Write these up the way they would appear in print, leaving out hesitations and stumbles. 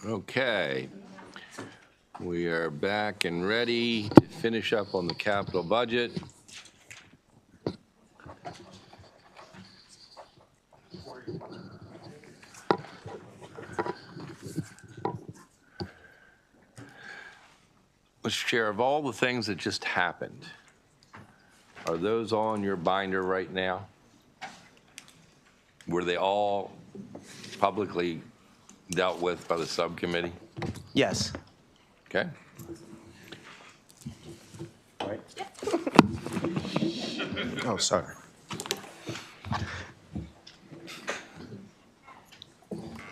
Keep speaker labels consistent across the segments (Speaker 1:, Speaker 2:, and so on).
Speaker 1: Okay. We are back and ready to finish up on the capital budget. Mr. Chair, of all the things that just happened, are those all in your binder right now? Were they all publicly dealt with by the subcommittee?
Speaker 2: Yes.
Speaker 1: Okay.
Speaker 2: Right. Oh, sorry.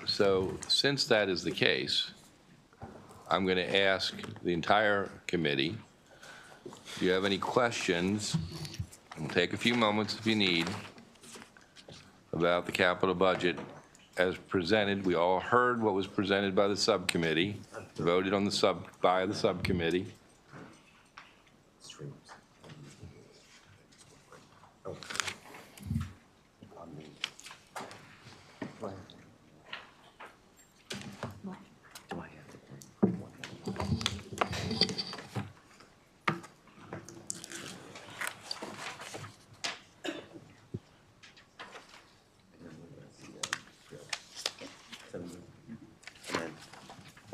Speaker 1: So since that is the case, I'm going to ask the entire committee, do you have any questions? We'll take a few moments if you need about the capital budget as presented. We all heard what was presented by the subcommittee, voted on by the subcommittee.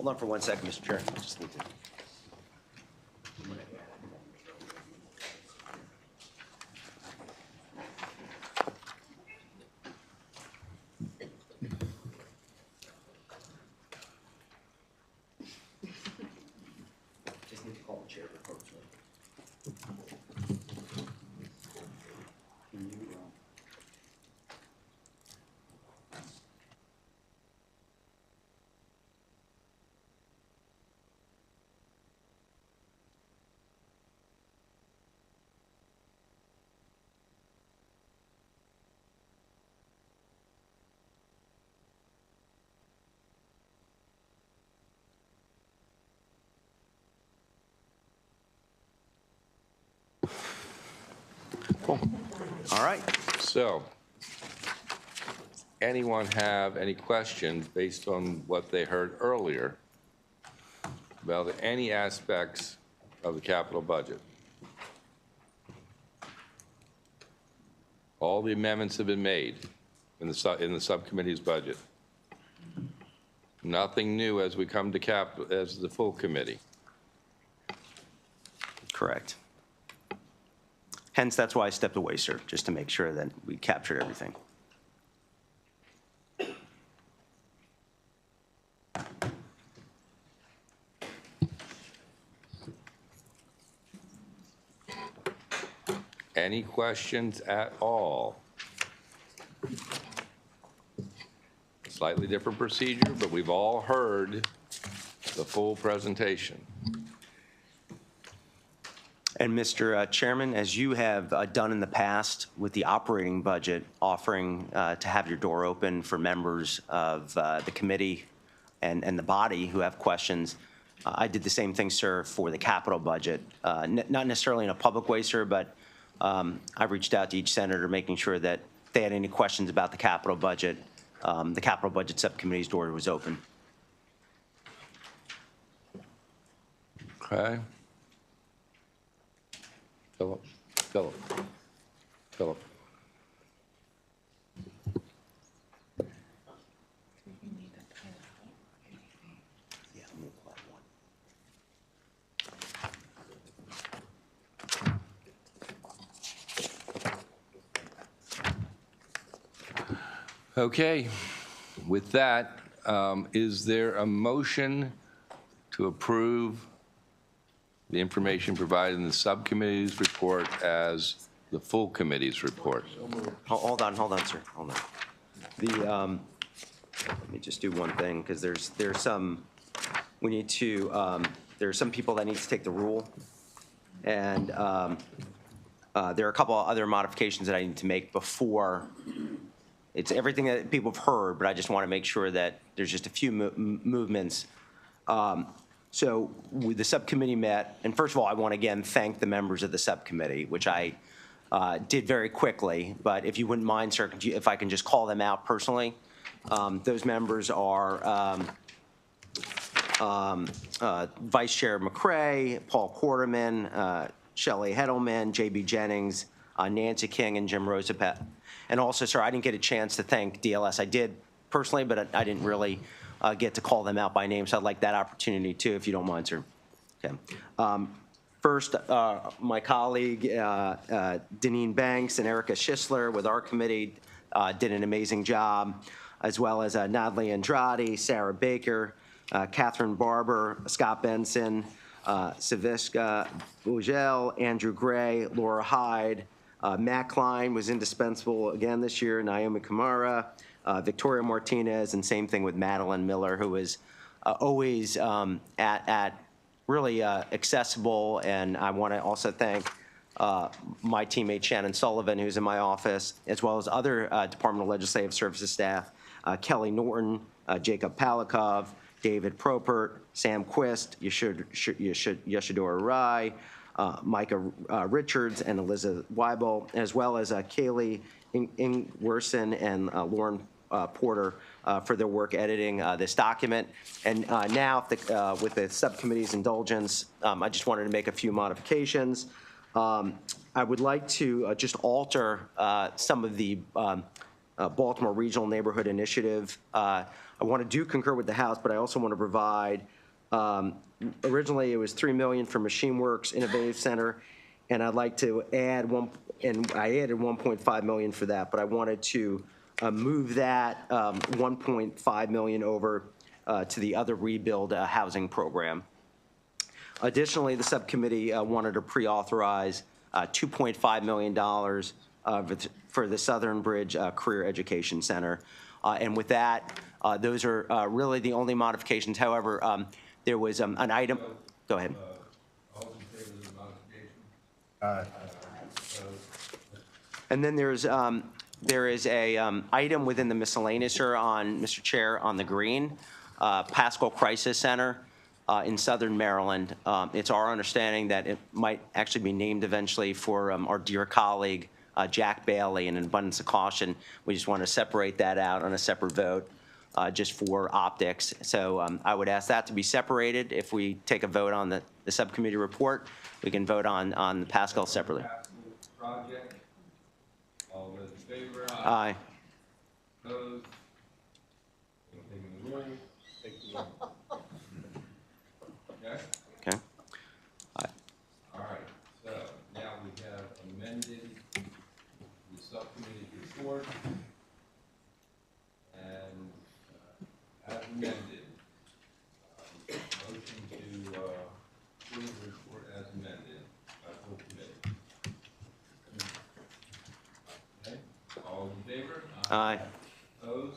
Speaker 2: Hold on for 1 second, Mr. Chair. I just need to. Just need to call the chair for folks.
Speaker 1: Cool.
Speaker 2: All right.
Speaker 1: So, anyone have any questions based on what they heard earlier about any aspects of the capital budget? All the amendments have been made in the subcommittee's budget. Nothing new as we come to as the full committee.
Speaker 2: Correct. Hence, that's why I stepped away, sir, just to make sure that we captured everything.
Speaker 1: Any questions at all? Slightly different procedure, but we've all heard the full presentation.
Speaker 2: And Mr. Chairman, as you have done in the past with the operating budget, offering to have your door open for members of the committee and the body who have questions, I did the same thing, sir, for the capital budget. Not necessarily in a public way, sir, but I reached out to each senator making sure that if they had any questions about the capital budget subcommittee's door was open.
Speaker 1: Okay. Philip. Okay, with that, is there a motion to approve the information provided in the subcommittee's report as the full committee's report?
Speaker 2: Hold on, sir. Hold on. Let me just do one thing because there's some we need to. There's some people that need to take the rule, and there are a couple of other modifications that I need to make before. It's everything that people have heard, but I just want to make sure that there's just a few movements. So the subcommittee met, and first of all, I want to again thank the members of the subcommittee, which I did very quickly. But if you wouldn't mind, sir, if I can just call them out personally. Those members are Vice Chair McCray, Paul Quarterman, Shelley Hedelman, J.B. Jennings, Nancy King, and Jim Rosapet. And also, sir, I didn't get a chance to thank DLS. I did personally, but I didn't really get to call them out by name, so I'd like that opportunity too, if you don't mind, sir. Okay. First, my colleague, Deneen Banks and Erica Schisler with our committee did an amazing job, as well as Natalie Andrade, Sarah Baker, Catherine Barber, Scott Benson, Saviska Bugel, Andrew Gray, Laura Hyde, Matt Klein was indispensable again this year, Naomi Kamara, Victoria Martinez, and same thing with Madeline Miller, who was always at really accessible. And I want to also thank my teammate Shannon Sullivan, who's in my office, as well as other Department of Legislative Services staff, Kelly Norton, Jacob Palikov, David Propert, Sam Quist, Yeshadora Rai, Micah Richards, and Elizabeth Weibel, as well as Kaylee Ingwerson and Lauren Porter for their work editing this document. And now, with the subcommittee's indulgence, I just wanted to make a few modifications. I would like to just alter some of the Baltimore Regional Neighborhood Initiative. I want to concur with the House, but I also want to provide, originally it was $3 million for Machine Works Innovative Center, and I'd like to add I added $1.5 million for that, but I wanted to move that $1.5 million over to the other rebuild housing program. Additionally, the subcommittee wanted to pre-authorize $2.5 million for the Southern Bridge Career Education Center. And with that, those are really the only modifications. However, there was an item. Go ahead.
Speaker 1: All in favor of the modification?
Speaker 2: And then there is a item within the miscellaneous, sir, Mr. Chair, on the green, Pascal Crisis Center in Southern Maryland. It's our understanding that it might actually be named eventually for our dear colleague, Jack Bailey. In an abundance of caution, we just want to separate that out on a separate vote, just for optics. So I would ask that to be separated. If we take a vote on the subcommittee report, we can vote on the Pascal separately.
Speaker 1: Project. All those in favor?
Speaker 2: Aye.
Speaker 1: Opposed? Anything in the room? Take the roll. Okay?
Speaker 2: Okay.
Speaker 1: All right, so now we have amended the subcommittee report. And as amended, motion to approve the report as amended by full committee. Okay, all in favor?
Speaker 2: Aye.
Speaker 1: Opposed?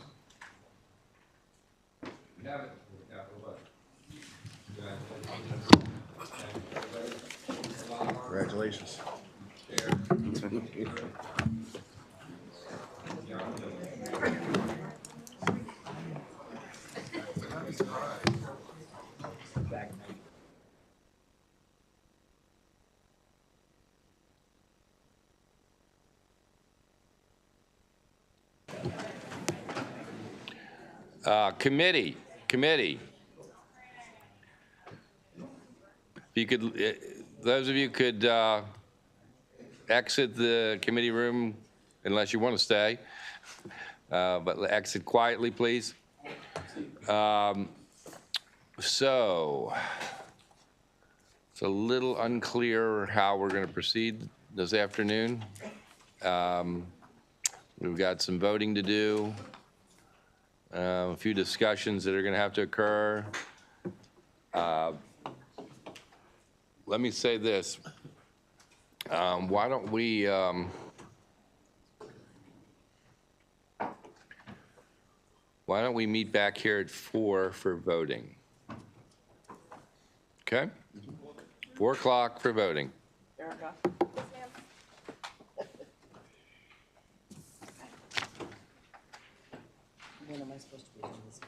Speaker 1: We have it for the capital budget.
Speaker 3: Congratulations.
Speaker 1: Committee. If you could, those of you could exit the committee room unless you want to stay, but exit quietly, please. So it's a little unclear how we're going to proceed this afternoon. We've got some voting to do, a few discussions that are going to have to occur. Let me say this. Why don't we meet back here at 4 for voting? Okay? 4 o'clock for voting.
Speaker 4: Erica? When am I supposed to be doing this?